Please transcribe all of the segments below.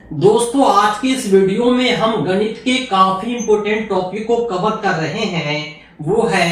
दोस्तों, आज की इस वीडियो में हम गणित के काफी इंपोर्टेंट टॉपिक को कवर कर रहे हैं। वो है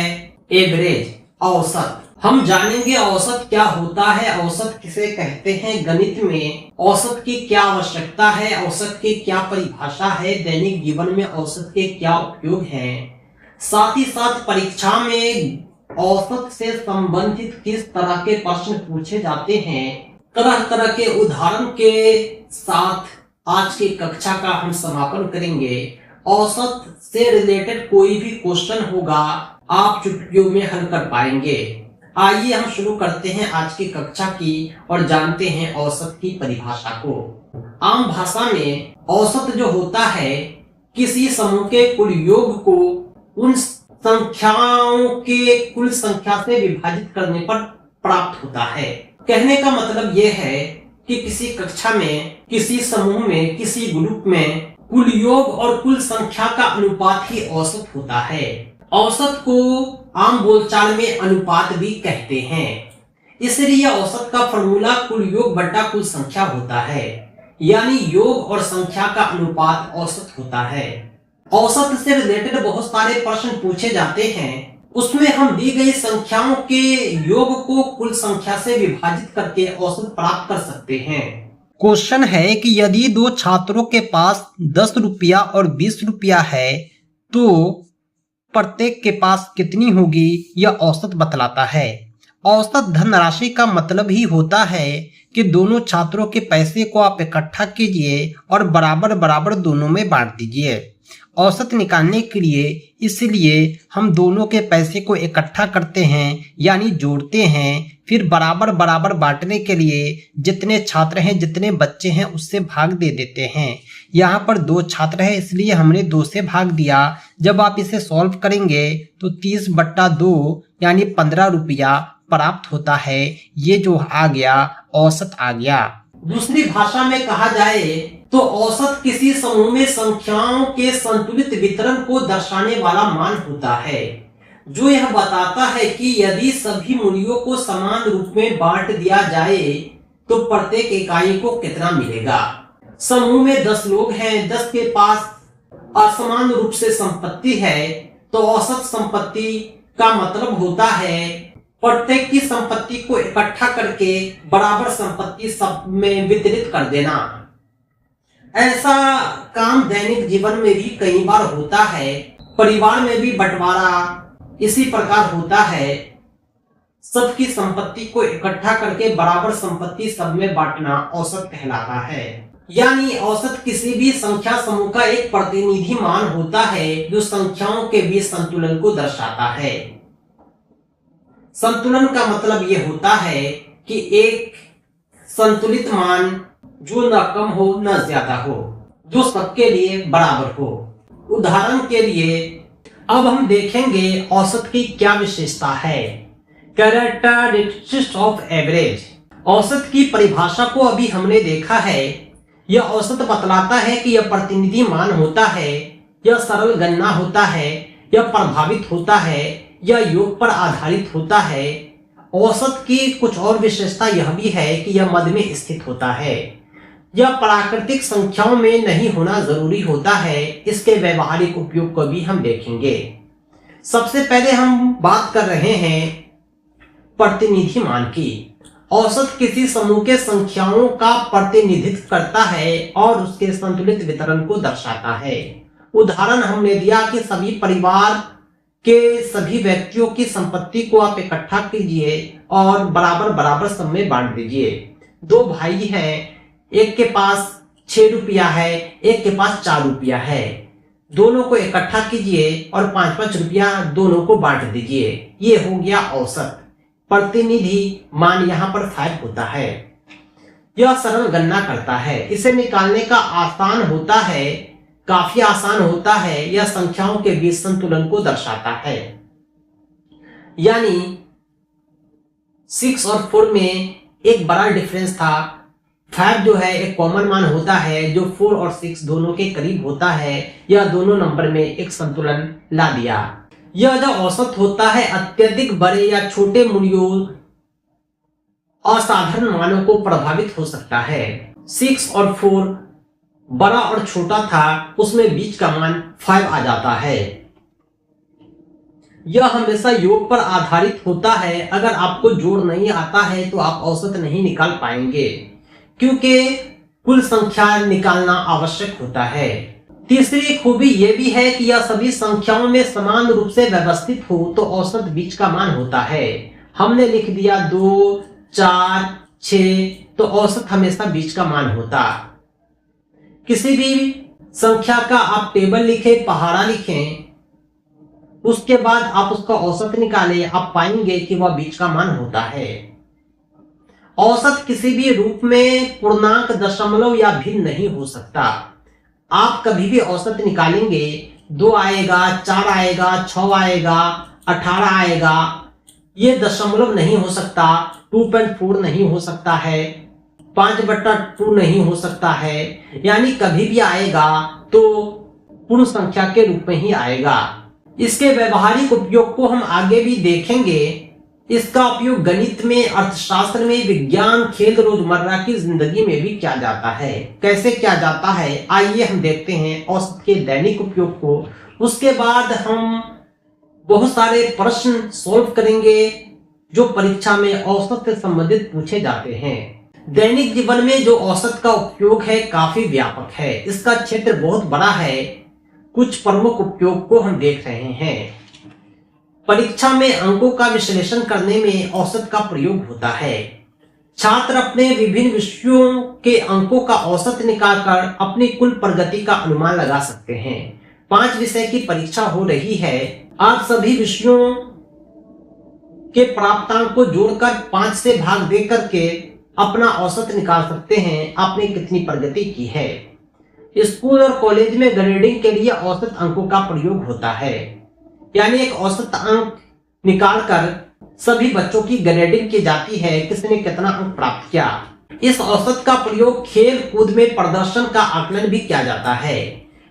एवरेज, औसत। हम जानेंगे औसत क्या होता है, औसत किसे कहते हैं, गणित में औसत की क्या आवश्यकता है, औसत की क्या परिभाषा है, दैनिक जीवन में औसत के क्या उपयोग हैं। साथ ही साथ परीक्षा में औसत से संबंधित किस तरह के प्रश्न पूछे जाते हैं, तरह तरह के उदाहरण के साथ आज की कक्षा का हम समापन करेंगे। औसत से रिलेटेड कोई भी क्वेश्चन होगा आप चुटकियों में हल कर पाएंगे। आइए हम शुरू करते हैं आज की कक्षा की और जानते हैं औसत की परिभाषा को। आम भाषा में औसत जो होता है किसी समूह के कुल योग को उन संख्याओं के कुल संख्या से विभाजित करने पर प्राप्त होता है। कहने का मतलब यह है कि किसी कक्षा में, किसी समूह में, किसी ग्रुप में कुल योग और कुल संख्या का अनुपात ही औसत होता है। औसत को आम बोलचाल में अनुपात भी कहते हैं। इसलिए औसत का फॉर्मूला कुल योग बटा कुल संख्या होता है, यानी योग और संख्या का अनुपात औसत होता है। औसत से रिलेटेड बहुत सारे प्रश्न पूछे जाते हैं। उसमें हम दी गई संख्याओं के योग को कुल संख्या से विभाजित करके औसत प्राप्त कर सकते हैं। क्वेश्चन है कि यदि दो छात्रों के पास 10 रुपया और 20 रुपया है तो प्रत्येक के पास कितनी होगी, यह औसत बतलाता है। औसत धनराशि का मतलब ही होता है कि दोनों छात्रों के पैसे को आप इकट्ठा कीजिए और बराबर बराबर दोनों में बांट दीजिए। औसत निकालने के लिए इसलिए हम दोनों के पैसे को इकट्ठा करते हैं, यानी जोड़ते हैं, फिर बराबर बराबर बांटने के लिए जितने छात्र हैं, जितने बच्चे हैं, उससे भाग दे देते हैं। यहाँ पर 2 छात्र हैं इसलिए हमने 2 से भाग दिया। जब आप इसे सॉल्व करेंगे तो 30/2 यानी 15 रुपया प्राप्त होता है। ये जो आ गया औसत आ गया। दूसरी भाषा में कहा जाए तो औसत किसी समूह में संख्याओं के संतुलित वितरण को दर्शाने वाला मान होता है, जो यह बताता है कि यदि सभी मूल्यों को समान रूप में बांट दिया जाए तो प्रत्येक इकाई को कितना मिलेगा। समूह में 10 लोग हैं, 10 के पास असमान रूप से संपत्ति है, तो औसत संपत्ति का मतलब होता है प्रत्येक की संपत्ति को इकट्ठा करके बराबर संपत्ति सब में वितरित कर देना। ऐसा काम दैनिक जीवन में भी कई बार होता है। परिवार में भी बंटवारा इसी प्रकार होता है। सबकी संपत्ति को इकट्ठा करके बराबर संपत्ति सब में बांटना औसत कहलाता है। यानी औसत किसी भी संख्या समूह का एक प्रतिनिधि मान होता है जो संख्याओं के बीच संतुलन को दर्शाता है। संतुलन का मतलब यह होता है कि एक संतुलित मान जो न कम हो न ज्यादा हो, जो सबके लिए बराबर हो। उदाहरण के लिए अब हम देखेंगे औसत की क्या विशेषता है। Characteristics of average. औसत की परिभाषा को अभी हमने देखा है। यह औसत बतलाता है कि यह प्रतिनिधि मान होता है, यह सरल गणना होता है, यह प्रभावित होता है, यह योग पर आधारित होता है। औसत की कुछ और विशेषता यह भी है कि यह मध्य में स्थित होता है। यह प्राकृतिक संख्याओं में नहीं होना जरूरी होता है। इसके व्यवहारिक उपयोग को भी हम देखेंगे। सबसे पहले हम बात कर रहे हैं प्रतिनिधि मान की। औसत किसी समूह के संख्याओं का प्रतिनिधित्व करता है और उसके संतुलित वितरण को दर्शाता है। उदाहरण हमने दिया कि सभी परिवार के सभी व्यक्तियों की संपत्ति को आप इकट्ठा कीजिए और बराबर बराबर सब में बांट दीजिए। 2 भाई हैं, एक के पास 6 रुपया है, एक के पास 4 रुपया है। दोनों को इकट्ठा कीजिए और 5-5 रुपया दोनों को बांट दीजिए। ये हो गया औसत। प्रतिनिधि मान यहाँ पर 5 होता है। यह सरल गणना करता है। इसे निकालने का आसान होता है, काफी आसान होता है। यह संख्याओं के बीच संतुलन को दर्शाता है। यानी 6 और 4 में एक बड़ा डिफरेंस था। 5 जो है एक कॉमन मान होता है जो 4 और 6 दोनों के करीब होता है। यह दोनों नंबर में एक संतुलन ला दिया। यह जो औसत होता है अत्यधिक बड़े या छोटे मूल्यों असाधारण मानों को प्रभावित हो सकता है। 6 और 4 बड़ा और छोटा था उसमें बीच का मान 5 आ जाता है। यह हमेशा योग पर आधारित होता है। अगर आपको जोड़ नहीं आता है तो आप औसत नहीं निकाल पाएंगे, क्योंकि कुल संख्या निकालना आवश्यक होता है। तीसरी खूबी यह भी है कि यह सभी संख्याओं में समान रूप से व्यवस्थित हो तो औसत बीच का मान होता है। हमने लिख दिया 2, 4, 6, तो औसत हमेशा बीच का मान होता। किसी भी संख्या का आप टेबल लिखें, पहाड़ा लिखें, उसके बाद आप उसका औसत निकालें, आप पाएंगे कि वह बीच का मान होता है। औसत किसी भी रूप में पूर्णांक, दशमलव या भिन्न नहीं हो सकता। आप कभी भी औसत निकालेंगे 2 आएगा, 4 आएगा, 6 आएगा, 18 आएगा। ये दशमलव नहीं हो सकता, 2.4 नहीं हो सकता है, 5/2 नहीं हो सकता है, यानी कभी भी आएगा तो पूर्ण संख्या के रूप में ही आएगा। इसके व्यवहारिक उपयोग को हम आगे भी देखेंगे। इसका उपयोग गणित में, अर्थशास्त्र में, विज्ञान, खेल, रोजमर्रा की जिंदगी में भी किया जाता है। कैसे किया जाता है, आइए हम देखते हैं औसत के दैनिक उपयोग को। उसके बाद हम बहुत सारे प्रश्न सॉल्व करेंगे जो परीक्षा में औसत से संबंधित पूछे जाते हैं। दैनिक जीवन में जो औसत का उपयोग है काफी व्यापक है, इसका क्षेत्र बहुत बड़ा है। कुछ प्रमुख उपयोग को हम देख रहे हैं। परीक्षा में अंकों का विश्लेषण करने में औसत का प्रयोग होता है। छात्र अपने विभिन्न विषयों के अंकों का औसत निकालकर अपनी कुल प्रगति का अनुमान लगा सकते हैं। 5 विषय की परीक्षा हो रही है। आप सभी विषयों के प्राप्तांक को जोड़कर 5 से भाग दे करके अपना औसत निकाल सकते हैं, आपने कितनी प्रगति की है। स्कूल और कॉलेज में ग्रेडिंग के लिए औसत अंकों का प्रयोग होता है, यानी एक औसत अंक निकालकर सभी बच्चों की ग्रेडिंग की जाती है, किसने कितना अंक प्राप्त किया। इस औसत का प्रयोग खेल कूद में प्रदर्शन का आकलन भी किया जाता है।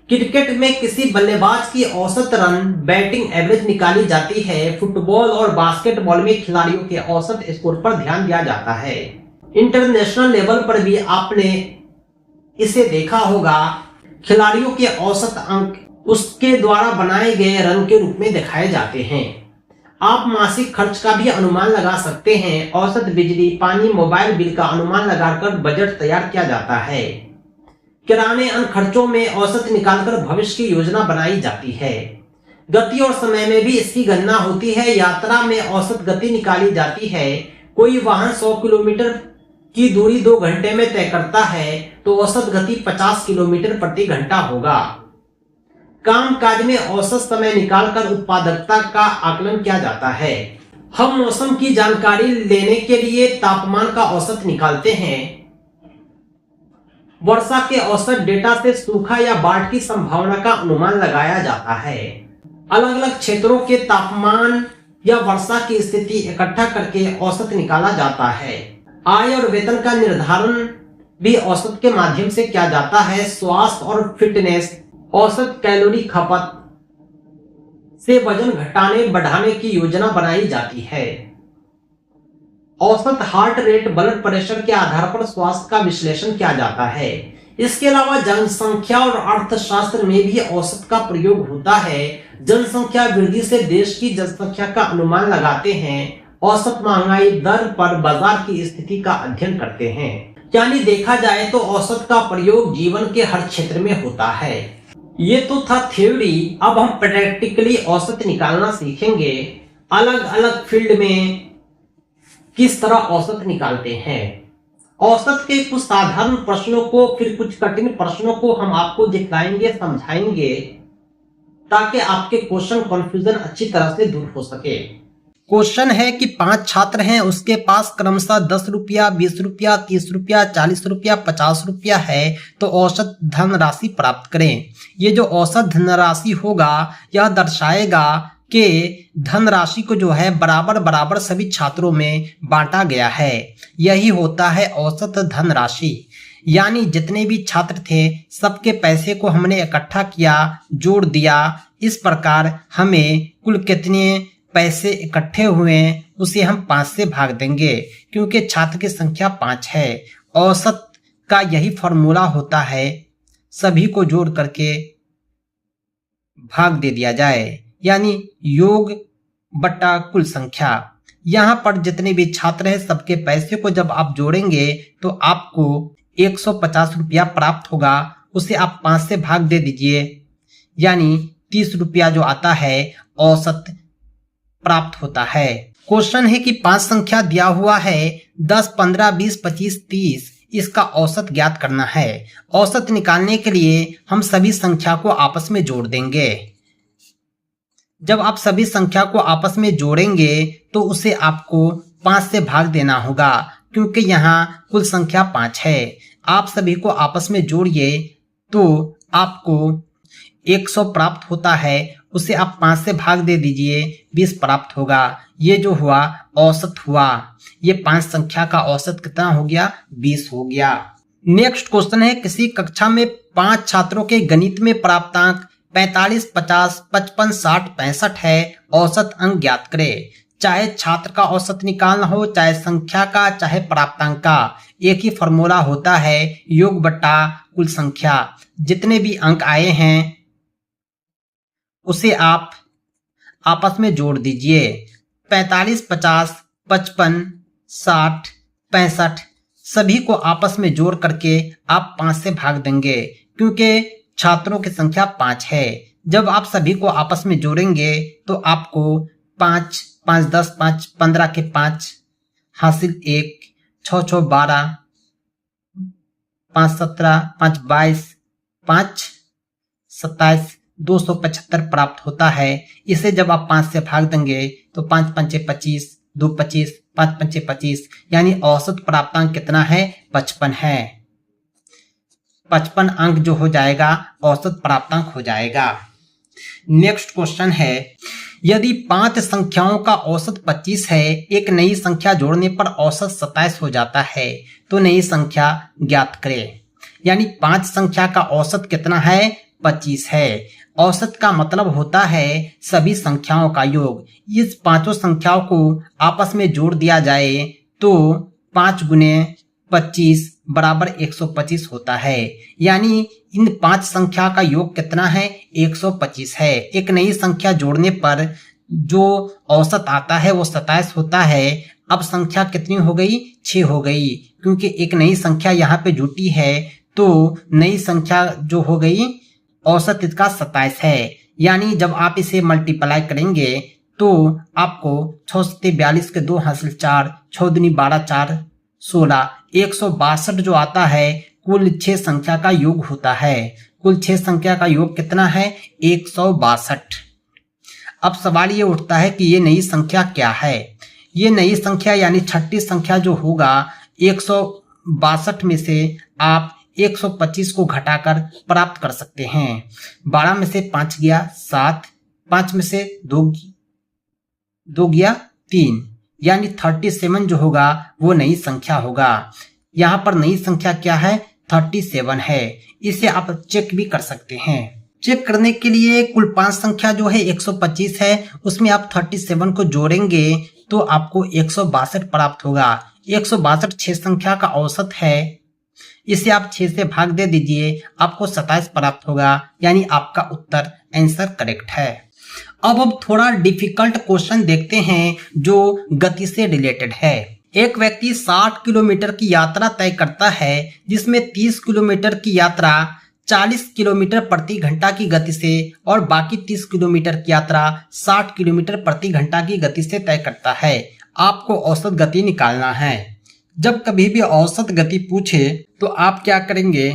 क्रिकेट में किसी बल्लेबाज की औसत रन बैटिंग एवरेज निकाली जाती है। फुटबॉल और बास्केटबॉल में खिलाड़ियों के औसत स्कोर पर ध्यान दिया जाता है। इंटरनेशनल लेवल पर भी आपने इसे देखा होगा। खिलाड़ियों के औसत अंक उसके द्वारा बनाए गए रन के रूप में दिखाए जाते हैं। आप मासिक खर्च का भी अनुमान लगा सकते हैं। औसत बिजली, पानी, मोबाइल बिल का अनुमान लगाकर बजट तैयार किया जाता है। किराने अन्य खर्चों में औसत निकालकर भविष्य की योजना बनाई जाती है। गति और समय में भी इसकी गणना होती है। यात्रा में औसत गति निकाली जाती है। कोई वाहन 100 किलोमीटर की दूरी 2 घंटे में तय करता है तो औसत गति 50 किलोमीटर प्रति घंटा होगा। काम काज में औसत समय निकालकर उत्पादकता का आकलन किया जाता है। हम मौसम की जानकारी लेने के लिए तापमान का औसत निकालते हैं। वर्षा के औसत डेटा से सूखा या बाढ़ की संभावना का अनुमान लगाया जाता है। अलग अलग क्षेत्रों के तापमान या वर्षा की स्थिति इकट्ठा करके औसत निकाला जाता है। आय और वेतन का निर्धारण भी औसत के माध्यम से किया जाता है। स्वास्थ्य और फिटनेस, औसत कैलोरी खपत से वजन घटाने बढ़ाने की योजना बनाई जाती है। औसत हार्ट रेट, ब्लड प्रेशर के आधार पर स्वास्थ्य का विश्लेषण किया जाता है। इसके अलावा जनसंख्या और अर्थशास्त्र में भी औसत का प्रयोग होता है। जनसंख्या वृद्धि से देश की जनसंख्या का अनुमान लगाते हैं। औसत महंगाई दर पर बाजार की स्थिति का अध्ययन करते हैं। यानी देखा जाए तो औसत का प्रयोग जीवन के हर क्षेत्र में होता है। ये तो था थ्योरी। अब हम प्रैक्टिकली औसत निकालना सीखेंगे। अलग अलग फील्ड में किस तरह औसत निकालते हैं। औसत के कुछ साधारण प्रश्नों को, फिर कुछ कठिन प्रश्नों को हम आपको दिखाएंगे, समझाएंगे, ताकि आपके क्वेश्चन कंफ्यूजन अच्छी तरह से दूर हो सके। क्वेश्चन है कि 5 छात्र हैं, उसके पास क्रमशः 10 रुपया, 20 रुपया, 30 रुपया, 40 रुपया, 50 रुपया है, तो औसत धनराशि प्राप्त करें। ये जो औसत धनराशि होगा यह दर्शाएगा कि धनराशि को जो है बराबर बराबर सभी छात्रों में बांटा गया है। यही होता है औसत धनराशि। यानी जितने भी छात्र थे सबके पैसे को हमने इकट्ठा किया, जोड़ दिया। इस प्रकार हमें कुल कितने पैसे इकट्ठे हुए उसे हम 5 से भाग देंगे, क्योंकि छात्र की संख्या 5 है। औसत का यही फॉर्मूला होता है। सभी को जोड़ करके भाग दे दिया जाए, यानी योग बट्टा कुल संख्या। यहाँ पर जितने भी छात्र हैं सबके पैसे को जब आप जोड़ेंगे तो आपको 150 रुपया प्राप्त होगा। उसे आप 5 से भाग दे दीजिए, यानी 30 रुपया जो आता है औसत प्राप्त होता है। क्वेश्चन है कि 5 संख्या दिया हुआ है 10, 15, 20, 25, 30, इसका औसत ज्ञात करना है। औसत निकालने के लिए हम सभी संख्या को आपस में जोड़ देंगे। जब आप सभी संख्या को आपस में जोड़ेंगे तो उसे आपको 5 से भाग देना होगा, क्योंकि यहाँ कुल संख्या 5 है। आप सभी को आपस में जोड़िए तो आपको 100 प्राप्त होता है। उसे आप 5 से भाग दे दीजिए, 20 प्राप्त होगा। ये जो हुआ औसत हुआ। ये 5 संख्या का औसत कितना हो गया? 20 हो गया। नेक्स्ट क्वेश्चन है, किसी कक्षा में 5 छात्रों के गणित में प्राप्तांक 45, 50, 55, 60, 65 है। औसत अंक ज्ञात करें। चाहे छात्र का औसत निकालना हो, चाहे संख्या का, चाहे प्राप्तांक का, एक ही फॉर्मूला होता है, योग बट्टा कुल संख्या। जितने भी अंक आए हैं उसे आप आपस में जोड़ दीजिए। 45, 50, 55, 60, 65 सभी को आपस में जोड़ करके आप 5 से भाग देंगे, क्योंकि छात्रों की संख्या 5 है। जब आप सभी को आपस में जोड़ेंगे तो आपको 5, 5, 10, 5, 15 के 5 हासिल 1, 6, 6, 12, 5, 17, 5, 22, 5, 27, 275 प्राप्त होता है। इसे जब आप 5 से भाग देंगे तो 5 पंचे 25, 2 25, 5 पंचे 25, यानी औसत प्राप्तांक कितना है? 55 है। 55 अंक जो हो जाएगा औसत प्राप्तांक हो जाएगा। नेक्स्ट क्वेश्चन है, यदि 5 संख्याओं का औसत 25 है, एक नई संख्या जोड़ने पर औसत 27 हो जाता है, तो नई संख्या ज्ञात करें। यानी 5 संख्या का औसत कितना है? 25 है। औसत का मतलब होता है सभी संख्याओं का योग। इस 5 संख्याओं को आपस में जोड़ दिया जाए तो 5 गुने 25 बराबर 125 होता है। यानी इन 5 संख्या का योग कितना है? 125 है। एक नई संख्या जोड़ने पर जो औसत आता है वो 27 होता है। अब संख्या कितनी हो गई? 6 हो गई, क्योंकि एक नई संख्या यहाँ पे जुटी है, तो नई संख्या जो हो गई औसत इसका 27 है। यानी जब आप इसे मल्टीप्लाई करेंगे तो आपको 6 से 42 के 2 हासिल 4, 6 दूनी 12, 4 16, 162 जो आता है कुल 6 संख्या का योग होता है। कुल 6 संख्या का योग कितना है? 162। अब सवाल ये उठता है कि ये नई संख्या क्या है? ये नई संख्या यानी छठी संख्या जो होगा 162 में से आप 125 को घटाकर प्राप्त कर सकते हैं। 12 में से 5 गया 7, 5 में से 2 गया 3, यानी 37 जो होगा वो नई संख्या होगा। यहाँ पर नई संख्या क्या है? 37 है। इसे आप चेक भी कर सकते हैं। चेक करने के लिए कुल 5 संख्या जो है 125 है, उसमें आप 37 को जोड़ेंगे तो आपको 162 प्राप्त होगा। 162 6 संख्या का औसत है। इसे आप 6 से भाग दे दीजिए, आपको 27 प्राप्त होगा, यानी आपका उत्तर आंसर करेक्ट है। अब थोड़ा डिफिकल्ट क्वेश्चन देखते हैं जो गति से रिलेटेड है। एक व्यक्ति 60 किलोमीटर की यात्रा तय करता है, जिसमें 30 किलोमीटर की यात्रा 40 किलोमीटर प्रति घंटा की गति से और बाकी 30 किलोमीटर की यात्रा 60 किलोमीटर प्रति घंटा की गति से तय करता है। आपको औसत गति निकालना है। जब कभी भी औसत गति पूछे तो आप क्या करेंगे?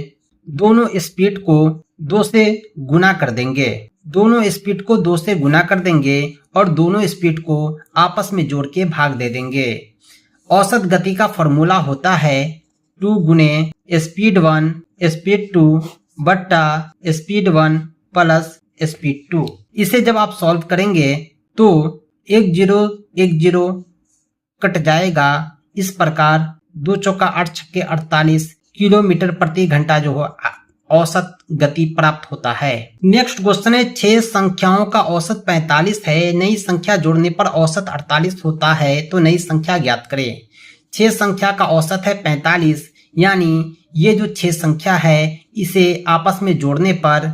दोनों स्पीड को 2 से गुना कर देंगे। दोनों स्पीड को 2 से गुना कर देंगे और दोनों स्पीड को आपस में जोड़ के भाग दे देंगे। औसत गति का फॉर्मूला होता है 2 गुने स्पीड 1 स्पीड 2 बट्टा स्पीड 1 प्लस स्पीड 2। इसे जब आप सॉल्व करेंगे तो 1 0 1 0 कट जाएगा। इस प्रकार 2 चौका 8 छक्के 48 किलोमीटर प्रति घंटा जो हो औसत गति प्राप्त होता है। नेक्स्ट क्वेश्चन है, 6 संख्याओं का औसत 45 है, नई संख्या जोड़ने पर औसत 48 होता है, तो नई संख्या ज्ञात करें। 6 संख्या का औसत है 45, यानी ये जो 6 संख्या है इसे आपस में जोड़ने पर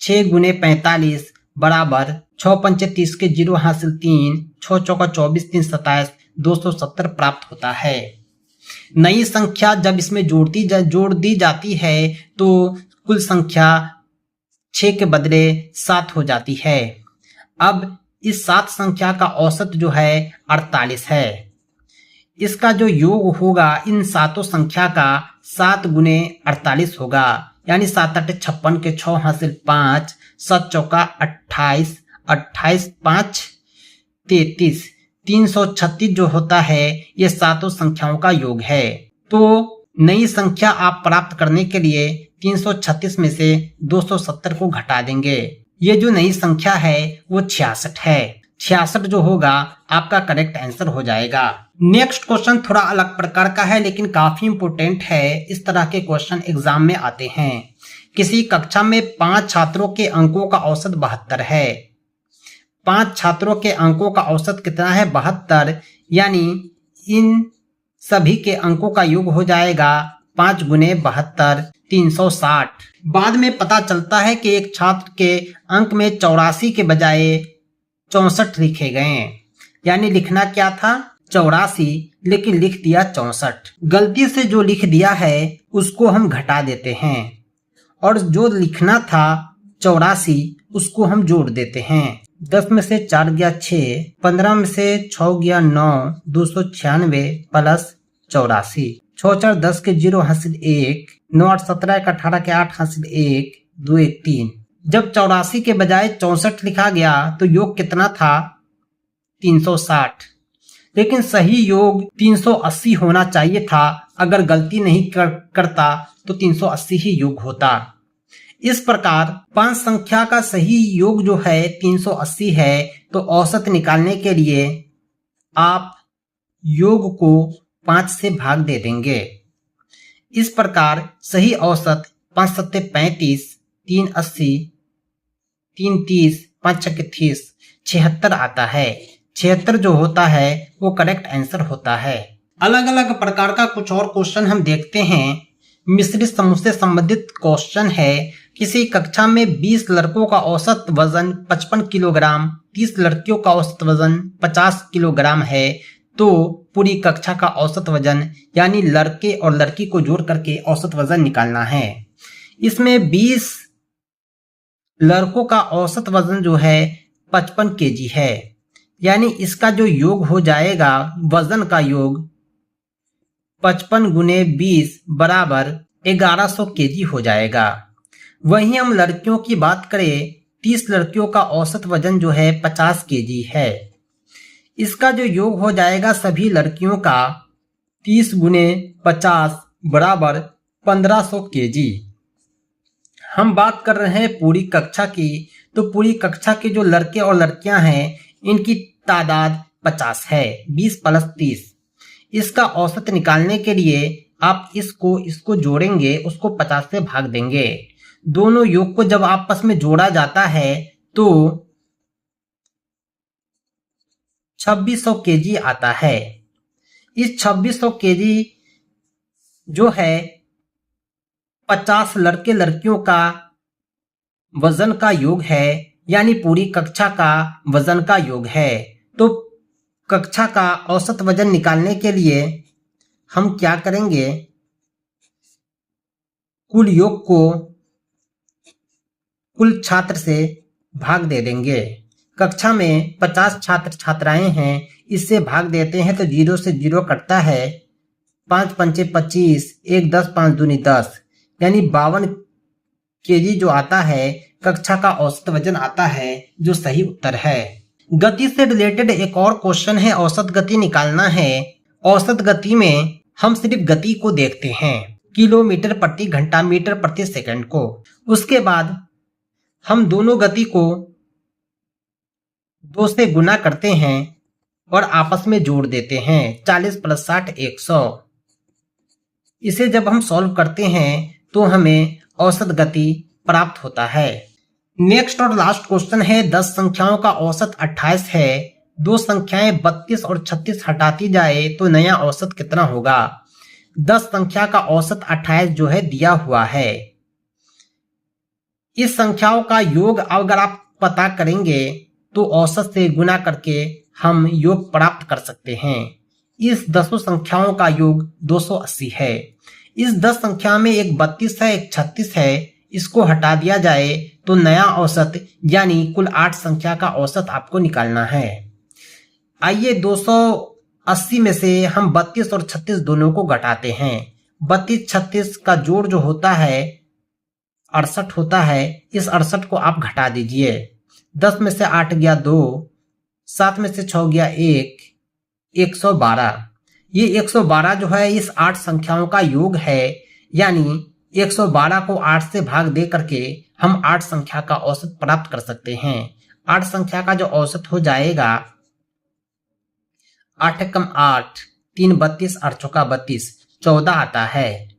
6 गुने 45 बराबर 6 पंचे 30 के 0 हासिल 3, 6 चौका 24, 3 27, 270 प्राप्त होता है। नई संख्या जब इसमें जोड़ दी जाती है तो कुल संख्या 6 के बदले 7 हो जाती है। अब इस 7 संख्या का औसत जो है 48 है। इसका जो योग होगा इन सातों संख्या का 7 गुने 48 होगा, यानी 7 8 56 के 6 हासिल 5, 7 चौका 28, 28 5 33, 336 जो होता है ये सातों संख्याओं का योग है। तो नई संख्या आप प्राप्त करने के लिए 336 में से 270 को घटा देंगे। ये जो नई संख्या है वो 66 है। 66 जो होगा आपका करेक्ट आंसर हो जाएगा। नेक्स्ट क्वेश्चन थोड़ा अलग प्रकार का है लेकिन काफी इंपोर्टेंट है। इस तरह के क्वेश्चन एग्जाम में आते हैं। किसी कक्षा में 5 छात्रों के अंकों का औसत 72 है। 5 छात्रों के अंकों का औसत कितना है? 72, यानी इन सभी के अंकों का योग हो जाएगा 5 गुने 72, 360। बाद में पता चलता है कि एक छात्र के अंक में 84 के बजाय 64 लिखे गए, यानी लिखना क्या था 84 लेकिन लिख दिया 64। गलती से जो लिख दिया है उसको हम घटा देते हैं और जो लिखना था 84 उसको हम जोड़ देते हैं। 10 में से 4 गया 6, 15 में से 6 गया 9, 296 प्लस 84, 6 4 10 के 0 हासिल 1, 9 8 17 1 18 के 8 हासिल 1, 2 1 3। जब 84 के बजाय 64 लिखा गया तो योग कितना था 360, लेकिन सही योग 380 होना चाहिए था। अगर गलती नहीं करता तो 380 ही योग होता। इस प्रकार 5 संख्या का सही योग जो है 380 है। तो औसत निकालने के लिए आप योग को 5 से भाग दे देंगे। इस प्रकार सही औसत 5 7 35, 3 80, 3 30, 5 6 30, 76 आता है। 76 जो होता है वो करेक्ट आंसर होता है। अलग अलग प्रकार का कुछ और क्वेश्चन हम देखते हैं। मिश्रित समूह से संबंधित क्वेश्चन है। किसी कक्षा में 20 लड़कों का औसत वजन 55 किलोग्राम, 30 लड़कियों का औसत वजन 50 किलोग्राम है, तो पूरी कक्षा का औसत वजन यानी लड़के और लड़की को जोड़ करके औसत वजन निकालना है। इसमें 20 लड़कों का औसत वजन जो है 55 केजी है, यानी इसका जो योग हो जाएगा वजन का योग 55 गुने 20 बराबर 1100 केजी हो जाएगा। वहीं हम लड़कियों की बात करें, 30 लड़कियों का औसत वजन जो है 50 केजी है। इसका जो योग हो जाएगा सभी लड़कियों का 30 गुने 50 बराबर 1500 केजी। हम बात कर रहे हैं पूरी कक्षा की, तो पूरी कक्षा के जो लड़के और लड़कियां हैं इनकी तादाद 50 है। 20 प्लस 30, इसका औसत निकालने के लिए आप इसको जोड़ेंगे, उसको 50 से भाग देंगे। दोनों योग को जब आपस में जोड़ा जाता है तो 2600 केजी आता है। इस 2600 केजी जो है 50 लड़के लड़कियों का वजन का योग है, यानी पूरी कक्षा का वजन का योग है। तो कक्षा का औसत वजन निकालने के लिए हम क्या करेंगे, कुल योग को कुल छात्र से भाग दे देंगे। कक्षा में 50 छात्र छात्राएं हैं, इससे भाग देते हैं तो 0 से 0 कटता है। 5 पंचे 25, 1 10 5 दूनी 10, यानी 52 केजी जो आता है कक्षा का औसत वजन आता है, जो सही उत्तर है। गति से रिलेटेड एक और क्वेश्चन है, औसत गति निकालना है। औसत गति में हम सिर्फ गति को देखते हैं, किलोमीटर प्रति घंटा, मीटर प्रति सेकंड को। उसके बाद हम दोनों गति को 2 से गुना करते हैं और आपस में जोड़ देते हैं। 40 प्लस 60 100। इसे जब हम सॉल्व करते हैं तो हमें औसत गति प्राप्त होता है। नेक्स्ट और लास्ट क्वेश्चन है, 10 संख्याओं का औसत 28 है। 2 संख्याएं 32 और 36 हटाती जाए तो नया औसत कितना होगा। 10 संख्या का औसत 28 जो है दिया हुआ है। इस संख्याओं का योग अगर आप पता करेंगे तो औसत से गुना करके हम योग प्राप्त कर सकते हैं। इस 10 संख्याओं का योग 280 है। इस 10 संख्या में एक 32 है, एक 36 है, इसको हटा दिया जाए तो नया औसत यानी कुल 8 संख्या का औसत आपको निकालना है। आइए 280 में से हम 32 और 36 दोनों को घटाते हैं। 32-36 का जोड़ जो होता है 68 होता है। इस 68 को आप घटा दीजिए। 10 में से 8 गया 2, 7 में से 6 गया 1, 112। ये 112 जो है इस 8 संख्याओं का योग है, यानी 112 को 8 से भाग दे करके हम 8 संख्या का औसत प्राप्त कर सकते हैं। 8 संख्या का जो औसत हो जाएगा 8 कम 8, 3 32, 8 चौका 32, 14 आता है।